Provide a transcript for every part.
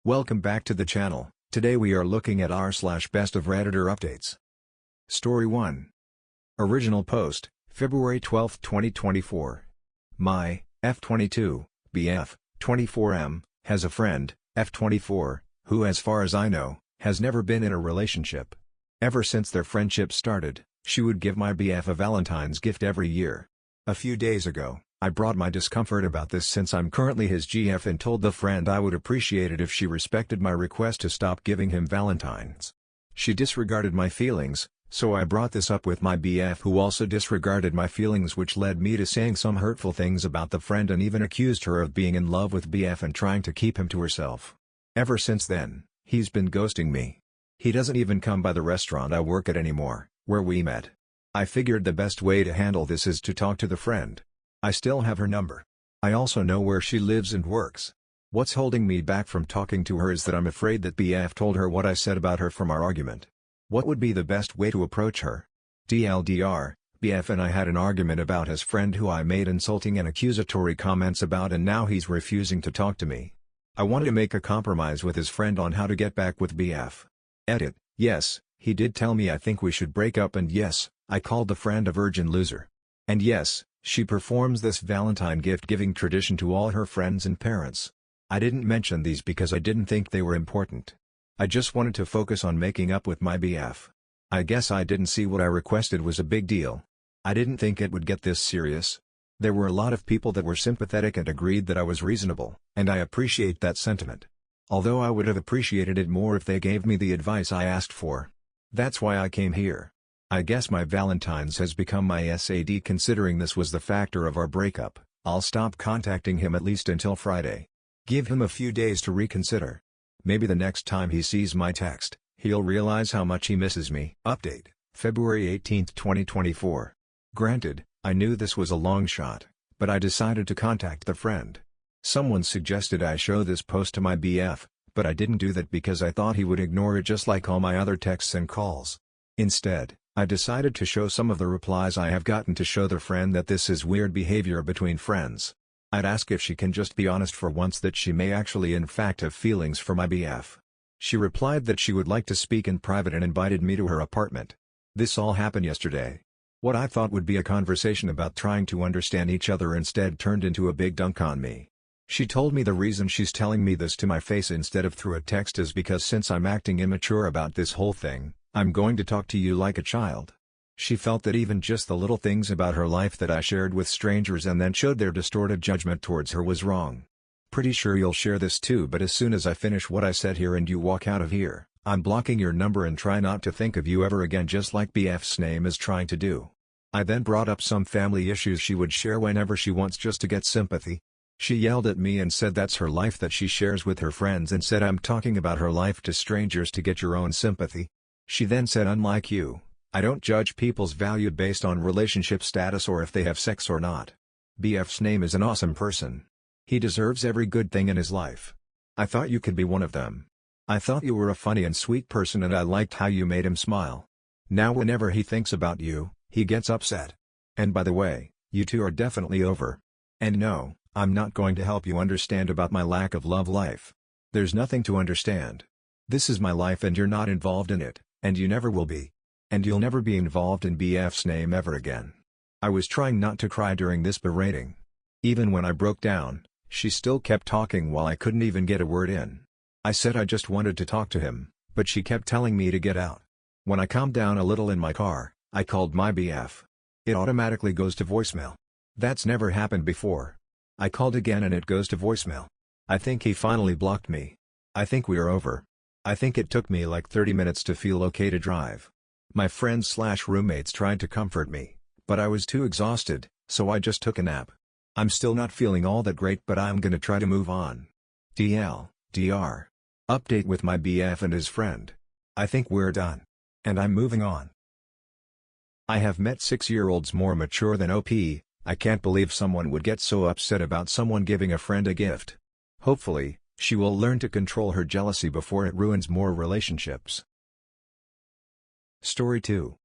Welcome back to the channel. Today we are looking at r/best of Redditor updates. Story 1. Original post, February 12, 2024. My, F22, BF, 24M, has a friend, F24, who as far as I know, has never been in a relationship. Ever since their friendship started, she would give my BF a Valentine's gift every year. A few days ago, I brought my discomfort about this since I'm currently his GF and told the friend I would appreciate it if she respected my request to stop giving him Valentines. She disregarded my feelings, so I brought this up with my BF who also disregarded my feelings, which led me to saying some hurtful things about the friend and even accused her of being in love with BF and trying to keep him to herself. Ever since then, he's been ghosting me. He doesn't even come by the restaurant I work at anymore, where we met. I figured the best way to handle this is to talk to the friend. I still have her number. I also know where she lives and works. What's holding me back from talking to her is that I'm afraid that BF told her what I said about her from our argument. What would be the best way to approach her? TLDR, BF and I had an argument about his friend who I made insulting and accusatory comments about, and now he's refusing to talk to me. I wanted to make a compromise with his friend on how to get back with BF. Edit, yes, he did tell me I think we should break up, and yes, I called the friend a virgin loser. And yes, she performs this Valentine gift-giving tradition to all her friends and parents. I didn't mention these because I didn't think they were important. I just wanted to focus on making up with my BF. I guess I didn't see what I requested was a big deal. I didn't think it would get this serious. There were a lot of people that were sympathetic and agreed that I was reasonable, and I appreciate that sentiment. Although I would have appreciated it more if they gave me the advice I asked for. That's why I came here. I guess my Valentine's has become my SAD. Considering this was the factor of our breakup, I'll stop contacting him at least until Friday. Give him a few days to reconsider. Maybe the next time he sees my text, he'll realize how much he misses me. Update, February 18, 2024. Granted, I knew this was a long shot, but I decided to contact the friend. Someone suggested I show this post to my BF, but I didn't do that because I thought he would ignore it just like all my other texts and calls. Instead, I decided to show some of the replies I have gotten to show the friend that this is weird behavior between friends. I'd ask if she can just be honest for once that she may actually in fact have feelings for my BF. She replied that she would like to speak in private and invited me to her apartment. This all happened yesterday. What I thought would be a conversation about trying to understand each other instead turned into a big dunk on me. She told me the reason she's telling me this to my face instead of through a text is because since I'm acting immature about this whole thing, I'm going to talk to you like a child. She felt that even just the little things about her life that I shared with strangers and then showed their distorted judgment towards her was wrong. Pretty sure you'll share this too, but as soon as I finish what I said here and you walk out of here, I'm blocking your number and try not to think of you ever again, just like BF's name is trying to do. I then brought up some family issues she would share whenever she wants just to get sympathy. She yelled at me and said that's her life that she shares with her friends and said I'm talking about her life to strangers to get your own sympathy. She then said, unlike you, I don't judge people's value based on relationship status or if they have sex or not. BF's name is an awesome person. He deserves every good thing in his life. I thought you could be one of them. I thought you were a funny and sweet person and I liked how you made him smile. Now whenever he thinks about you, he gets upset. And by the way, you two are definitely over. And no, I'm not going to help you understand about my lack of love life. There's nothing to understand. This is my life and you're not involved in it. And you never will be. And you'll never be involved in BF's name ever again. I was trying not to cry during this berating. Even when I broke down, she still kept talking while I couldn't even get a word in. I said I just wanted to talk to him, but she kept telling me to get out. When I calmed down a little in my car, I called my BF. It automatically goes to voicemail. That's never happened before. I called again and it goes to voicemail. I think he finally blocked me. I think we are over. I think it took me like 30 minutes to feel okay to drive. My friends/roommates tried to comfort me, but I was too exhausted, so I just took a nap. I'm still not feeling all that great, but I'm gonna try to move on. TLDR. Update with my BF and his friend. I think we're done. And I'm moving on. I have met 6-year-olds more mature than OP. I can't believe someone would get so upset about someone giving a friend a gift. Hopefully, she will learn to control her jealousy before it ruins more relationships. Story 2.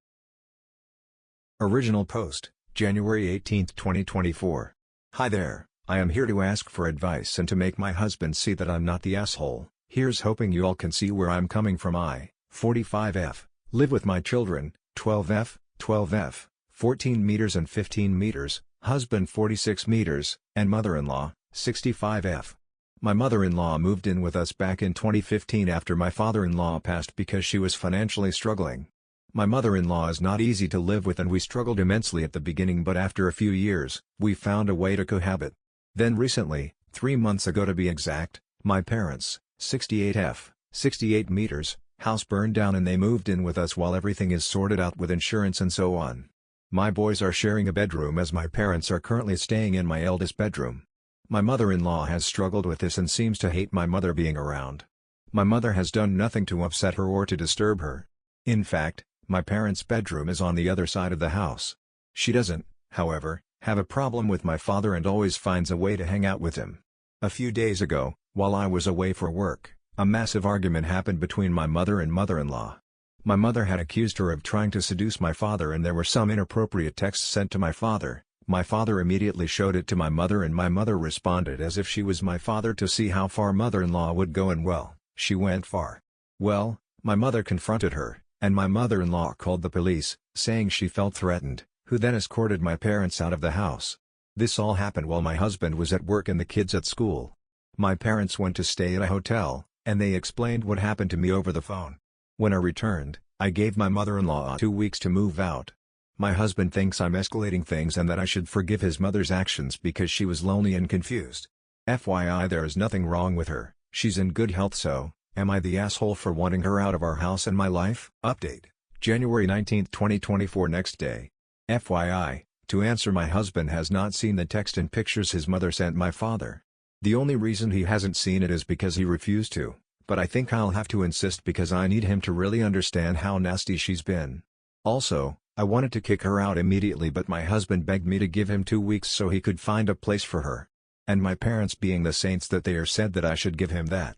Original post, January 18, 2024. Hi there, I am here to ask for advice and to make my husband see that I'm not the asshole Here's hoping you all can see where I'm coming from. I, 45F, live with my children, 12F, 14 meters and 15 meters, husband 46 meters, and mother-in-law, 65F. My mother-in-law moved in with us back in 2015 after my father-in-law passed because she was financially struggling. My mother-in-law is not easy to live with and we struggled immensely at the beginning, but after a few years, we found a way to cohabit. Then recently, 3 months ago to be exact, my parents, 68F, 68 meters, house burned down and they moved in with us while everything is sorted out with insurance and so on. My boys are sharing a bedroom as my parents are currently staying in my eldest bedroom. My mother-in-law has struggled with this and seems to hate my mother being around. My mother has done nothing to upset her or to disturb her. In fact, my parents' bedroom is on the other side of the house. She doesn't, however, have a problem with my father and always finds a way to hang out with him. A few days ago, while I was away for work, a massive argument happened between my mother and mother-in-law. My mother had accused her of trying to seduce my father and there were some inappropriate texts sent to my father. My father immediately showed it to my mother and my mother responded as if she was my father to see how far mother-in-law would go, and well, she went far. Well, my mother confronted her, and my mother-in-law called the police, saying she felt threatened, who then escorted my parents out of the house. This all happened while my husband was at work and the kids at school. My parents went to stay at a hotel, and they explained what happened to me over the phone. When I returned, I gave my mother-in-law 2 weeks to move out. My husband thinks I'm escalating things and that I should forgive his mother's actions because she was lonely and confused. FYI, there is nothing wrong with her, she's in good health, so, am I the asshole for wanting her out of our house and my life? Update. January 19, 2024. Next day. FYI, to answer, my husband has not seen the text and pictures his mother sent my father. The only reason he hasn't seen it is because he refused to, but I think I'll have to insist because I need him to really understand how nasty she's been. Also, I wanted to kick her out immediately, but my husband begged me to give him 2 weeks so he could find a place for her. And my parents, being the saints that they are, said that I should give him that.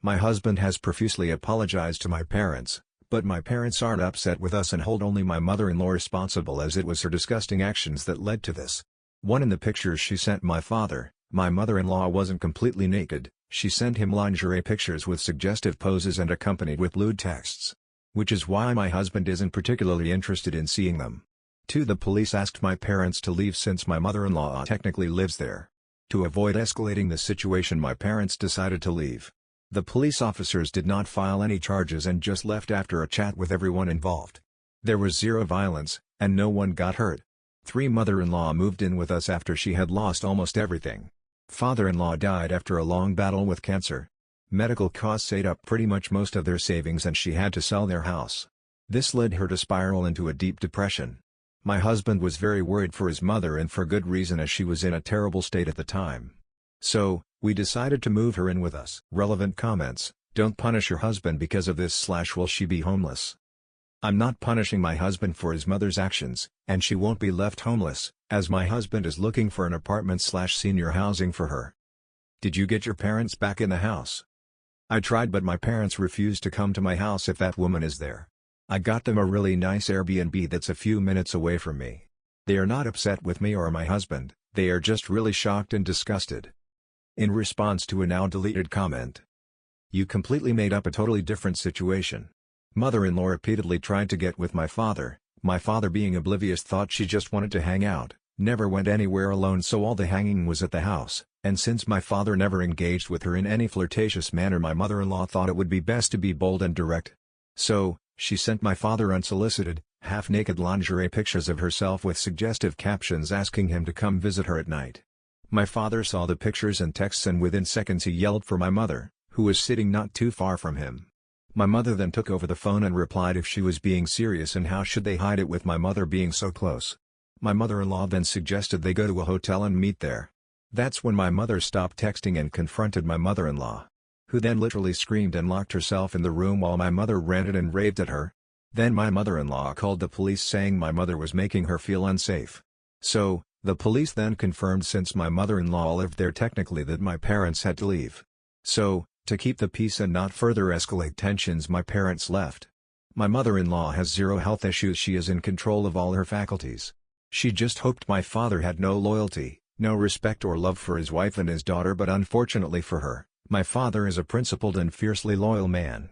My husband has profusely apologized to my parents, but my parents aren't upset with us and hold only my mother-in-law responsible, as it was her disgusting actions that led to this. One, in the pictures she sent my father, my mother-in-law wasn't completely naked, she sent him lingerie pictures with suggestive poses and accompanied with lewd texts. Which is why my husband isn't particularly interested in seeing them. 2. The police asked my parents to leave since my mother-in-law technically lives there. To avoid escalating the situation, my parents decided to leave. The police officers did not file any charges and just left after a chat with everyone involved. There was zero violence, and no one got hurt. 3. Mother-in-law moved in with us after she had lost almost everything. Father-in-law died after a long battle with cancer. Medical costs ate up pretty much most of their savings and she had to sell their house. This led her to spiral into a deep depression. My husband was very worried for his mother, and for good reason, as she was in a terrible state at the time. So, we decided to move her in with us. Relevant comments: don't punish your husband because of this / will she be homeless? I'm not punishing my husband for his mother's actions, and she won't be left homeless, as my husband is looking for an apartment / senior housing for her. Did you get your parents back in the house? I tried, but my parents refused to come to my house if that woman is there. I got them a really nice Airbnb that's a few minutes away from me. They are not upset with me or my husband, they are just really shocked and disgusted. In response to a now deleted comment: you completely made up a totally different situation. Mother-in-law repeatedly tried to get with my father being oblivious thought she just wanted to hang out, never went anywhere alone, so all the hanging was at the house. And since my father never engaged with her in any flirtatious manner, my mother-in-law thought it would be best to be bold and direct. So, she sent my father unsolicited, half-naked lingerie pictures of herself with suggestive captions asking him to come visit her at night. My father saw the pictures and texts and within seconds he yelled for my mother, who was sitting not too far from him. My mother then took over the phone and replied if she was being serious and how should they hide it with my mother being so close. My mother-in-law then suggested they go to a hotel and meet there. That's when my mother stopped texting and confronted my mother-in-law, who then literally screamed and locked herself in the room while my mother ranted and raved at her. Then my mother-in-law called the police saying my mother was making her feel unsafe. So, the police then confirmed, since my mother-in-law lived there technically, that my parents had to leave. So, to keep the peace and not further escalate tensions, my parents left. My mother-in-law has zero health issues, she is in control of all her faculties. She just hoped my father had no loyalty, no respect or love for his wife and his daughter, but unfortunately for her, My father is a principled and fiercely loyal man.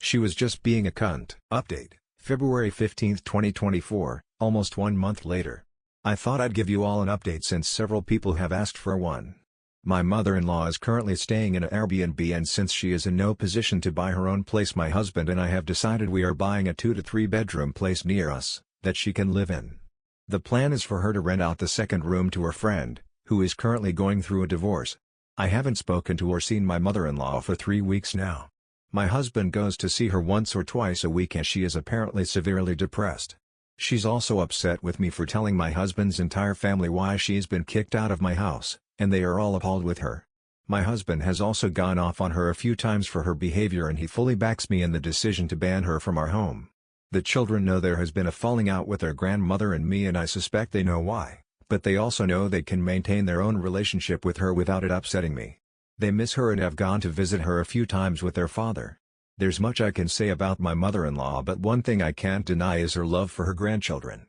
She was just being a cunt. Update, February 15, 2024, almost 1 month later. I thought I'd give you all an update since several people have asked for one. My mother-in-law is currently staying in an Airbnb, and since she is in no position to buy her own place, my husband and I have decided we are buying a 2 to 3 bedroom place near us, that she can live in. The plan is for her to rent out the second room to her friend, who is currently going through a divorce. I haven't spoken to or seen my mother-in-law for 3 weeks now. My husband goes to see her once or twice a week as she is apparently severely depressed. She's also upset with me for telling my husband's entire family why she's been kicked out of my house, and they are all appalled with her. My husband has also gone off on her a few times for her behavior, and he fully backs me in the decision to ban her from our home. The children know there has been a falling out with their grandmother and me, and I suspect they know why, but they also know they can maintain their own relationship with her without it upsetting me. They miss her and have gone to visit her a few times with their father. There's much I can say about my mother-in-law, but one thing I can't deny is her love for her grandchildren.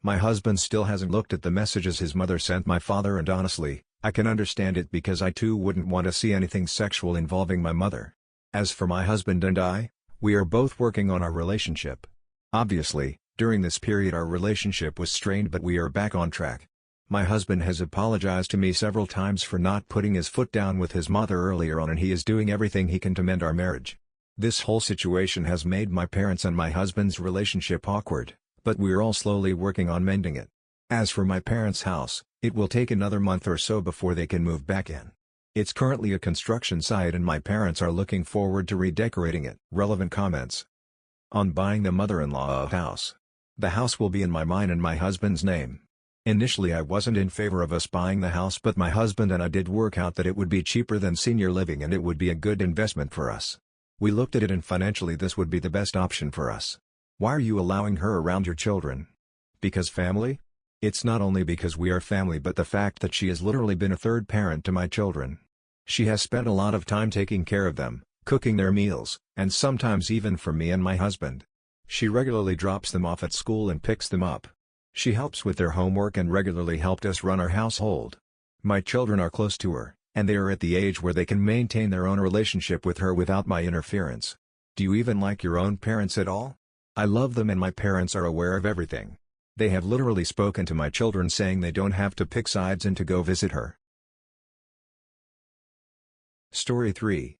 My husband still hasn't looked at the messages his mother sent my father, and honestly, I can understand it because I too wouldn't want to see anything sexual involving my mother. As for my husband and I, we are both working on our relationship. Obviously, during this period our relationship was strained, but we are back on track. My husband has apologized to me several times for not putting his foot down with his mother earlier on, and he is doing everything he can to mend our marriage. This whole situation has made my parents and my husband's relationship awkward, but we're all slowly working on mending it. As for my parents' house, it will take another month or so before they can move back in. It's currently a construction site and my parents are looking forward to redecorating it. Relevant comments. On buying the mother-in-law house. The house will be in mine and my husband's name. Initially I wasn't in favor of us buying the house, but my husband and I did work out that it would be cheaper than senior living and it would be a good investment for us. We looked at it and financially this would be the best option for us. Why are you allowing her around your children? Because family? It's not only because we are family, but the fact that she has literally been a third parent to my children. She has spent a lot of time taking care of them, cooking their meals, and sometimes even for me and my husband. She regularly drops them off at school and picks them up. She helps with their homework and regularly helped us run our household. My children are close to her, and they are at the age where they can maintain their own relationship with her without my interference. Do you even like your own parents at all? I love them and my parents are aware of everything. They have literally spoken to my children saying they don't have to pick sides and to go visit her. Story 3.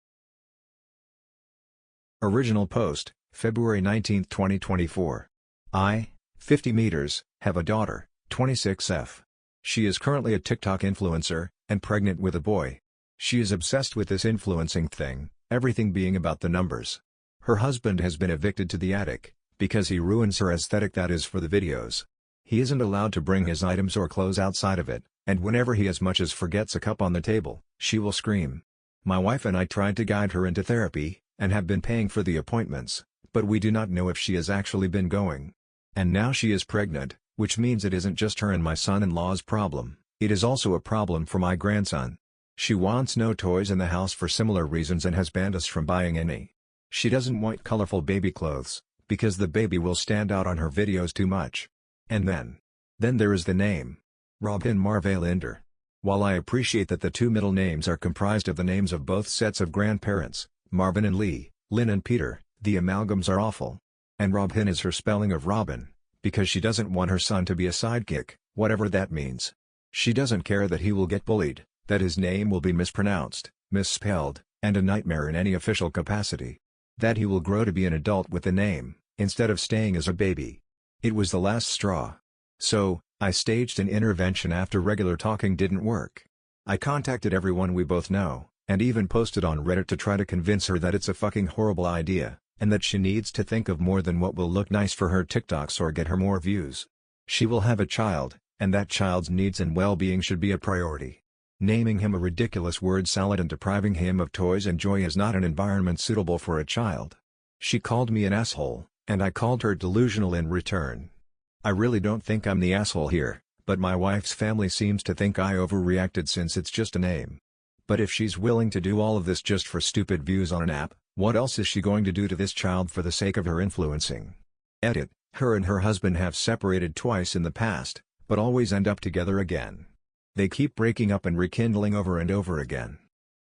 Original post, February 19, 2024. I, 50 meters, have a daughter, 26F. She is currently a TikTok influencer, and pregnant with a boy. She is obsessed with this influencing thing, everything being about the numbers. Her husband has been evicted to the attic, because he ruins her aesthetic, that is for the videos. He isn't allowed to bring his items or clothes outside of it, and whenever he as much as forgets a cup on the table, she will scream. My wife and I tried to guide her into therapy, and have been paying for the appointments, but we do not know if she has actually been going. And now she is pregnant, which means it isn't just her and my son-in-law's problem, it is also a problem for my grandson. She wants no toys in the house for similar reasons and has banned us from buying any. She doesn't want colorful baby clothes, because the baby will stand out on her videos too much. And then there is the name. Robin Marve Linder. While I appreciate that the two middle names are comprised of the names of both sets of grandparents, Marvin and Lee, Lynn and Peter, the amalgams are awful. And Robin is her spelling of Robin, because she doesn't want her son to be a sidekick, whatever that means. She doesn't care that he will get bullied, that his name will be mispronounced, misspelled, and a nightmare in any official capacity. That he will grow to be an adult with the name, instead of staying as a baby. It was the last straw. So, I staged an intervention after regular talking didn't work. I contacted everyone we both know, and even posted on Reddit to try to convince her that it's a fucking horrible idea, and that she needs to think of more than what will look nice for her TikToks or get her more views. She will have a child, and that child's needs and well-being should be a priority. Naming him a ridiculous word salad and depriving him of toys and joy is not an environment suitable for a child. She called me an asshole, and I called her delusional in return. I really don't think I'm the asshole here, but my wife's family seems to think I overreacted since it's just a name. But if she's willing to do all of this just for stupid views on an app, what else is she going to do to this child for the sake of her influencing? Edit, her and her husband have separated twice in the past, but always end up together again. They keep breaking up and rekindling over and over again.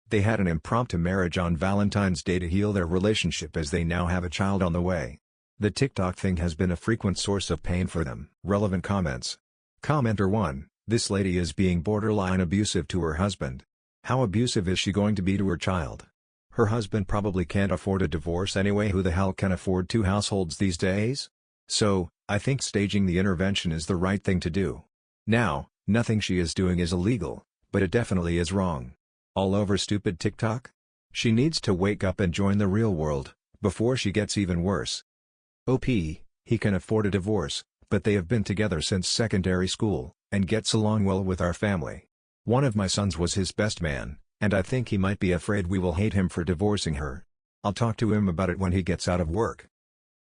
They had an impromptu marriage on Valentine's Day to heal their relationship as they now have a child on the way. The TikTok thing has been a frequent source of pain for them. Relevant comments. Commenter 1, this lady is being borderline abusive to her husband. How abusive is she going to be to her child? Her husband probably can't afford a divorce anyway. Who the hell can afford two households these days? So, I think staging the intervention is the right thing to do. Now, nothing she is doing is illegal, but it definitely is wrong. All over stupid TikTok? She needs to wake up and join the real world, before she gets even worse. OP, he can afford a divorce, but they have been together since secondary school, and gets along well with our family. One of my sons was his best man, and I think he might be afraid we will hate him for divorcing her. I'll talk to him about it when he gets out of work.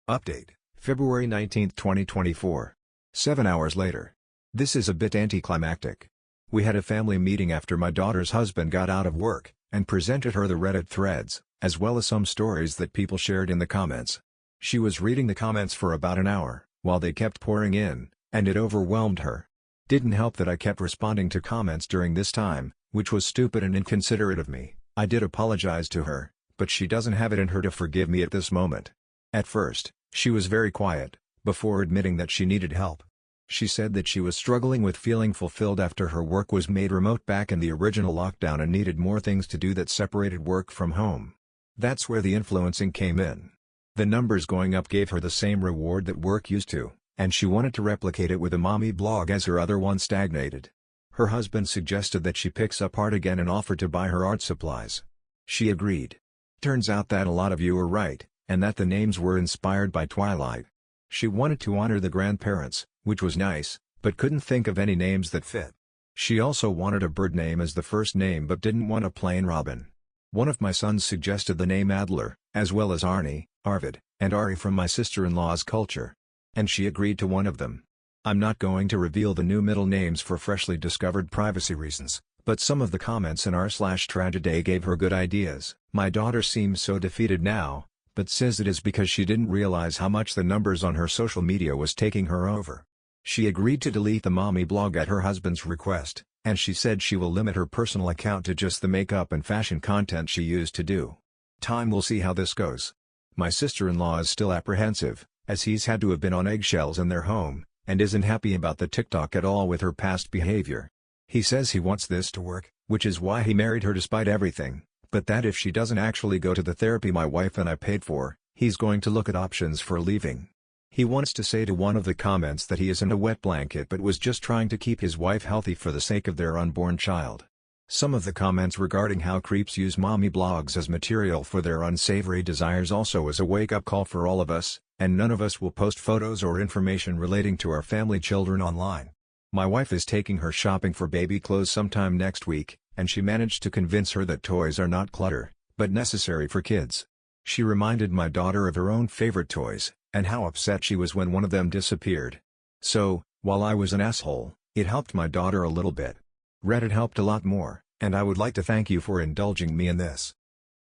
Update, February 19, 2024. 7 hours later. This is a bit anticlimactic. We had a family meeting after my daughter's husband got out of work, and presented her the Reddit threads, as well as some stories that people shared in the comments. She was reading the comments for about an hour, while they kept pouring in, and it overwhelmed her. Didn't help that I kept responding to comments during this time, which was stupid and inconsiderate of me. I did apologize to her, but she doesn't have it in her to forgive me at this moment. At first, she was very quiet, before admitting that she needed help. She said that she was struggling with feeling fulfilled after her work was made remote back in the original lockdown and needed more things to do that separated work from home. That's where the influencing came in. The numbers going up gave her the same reward that work used to, and she wanted to replicate it with a mommy blog as her other one stagnated. Her husband suggested that she picks up art again and offered to buy her art supplies. She agreed. Turns out that a lot of you were right, and that the names were inspired by Twilight. She wanted to honor the grandparents, which was nice, but couldn't think of any names that fit. She also wanted a bird name as the first name but didn't want a plain robin. One of my sons suggested the name Adler, as well as Arnie, Arvid, and Ari from my sister-in-law's culture. And she agreed to one of them. I'm not going to reveal the new middle names for freshly discovered privacy reasons, but some of the comments in r/tragedy gave her good ideas. My daughter seems so defeated now, but says it is because she didn't realize how much the numbers on her social media was taking her over. She agreed to delete the mommy blog at her husband's request, and she said she will limit her personal account to just the makeup and fashion content she used to do. Time will see how this goes. My sister-in-law is still apprehensive, as he's had to have been on eggshells in their home, and isn't happy about the TikTok at all with her past behavior. He says he wants this to work, which is why he married her despite everything, but that if she doesn't actually go to the therapy my wife and I paid for, he's going to look at options for leaving. He wants to say to one of the comments that he isn't a wet blanket but was just trying to keep his wife healthy for the sake of their unborn child. Some of the comments regarding how creeps use mommy blogs as material for their unsavory desires also is a wake-up call for all of us, and none of us will post photos or information relating to our family children online. My wife is taking her shopping for baby clothes sometime next week, and she managed to convince her that toys are not clutter, but necessary for kids. She reminded my daughter of her own favorite toys, and how upset she was when one of them disappeared. So, while I was an asshole, it helped my daughter a little bit. Reddit helped a lot more, and I would like to thank you for indulging me in this.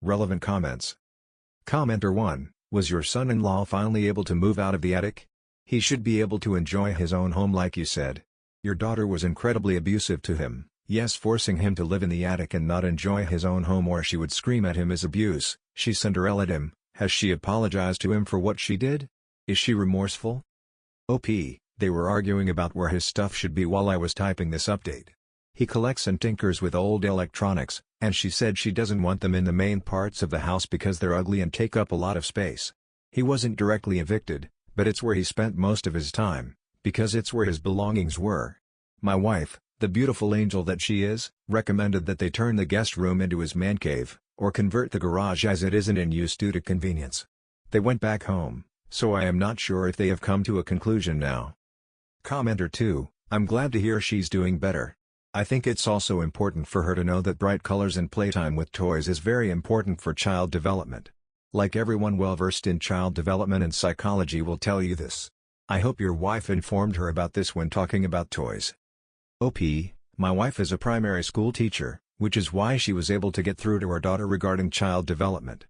Relevant comments. Commenter 1, was your son-in-law finally able to move out of the attic? He should be able to enjoy his own home like you said. Your daughter was incredibly abusive to him. Yes, forcing him to live in the attic and not enjoy his own home or she would scream at him is abuse. She Cinderella'd him. Has she apologized to him for what she did? Is she remorseful? OP, they were arguing about where his stuff should be while I was typing this update. He collects and tinkers with old electronics, and she said she doesn't want them in the main parts of the house because they're ugly and take up a lot of space. He wasn't directly evicted, but it's where he spent most of his time, because it's where his belongings were. My wife, the beautiful angel that she is, recommended that they turn the guest room into his man cave, or convert the garage as it isn't in use due to convenience. They went back home, so I am not sure if they have come to a conclusion now. Commenter 2, I'm glad to hear she's doing better. I think it's also important for her to know that bright colors and playtime with toys is very important for child development. Like everyone well-versed in child development and psychology will tell you this. I hope your wife informed her about this when talking about toys. OP, my wife is a primary school teacher, which is why she was able to get through to her daughter regarding child development.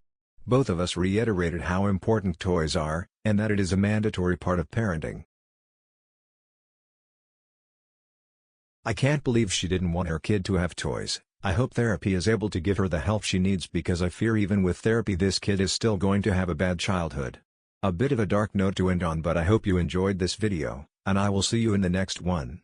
Both of us reiterated how important toys are, and that it is a mandatory part of parenting. I can't believe she didn't want her kid to have toys, I hope therapy is able to give her the help she needs because I fear even with therapy this kid is still going to have a bad childhood. A bit of a dark note to end on, but I hope you enjoyed this video, and I will see you in the next one.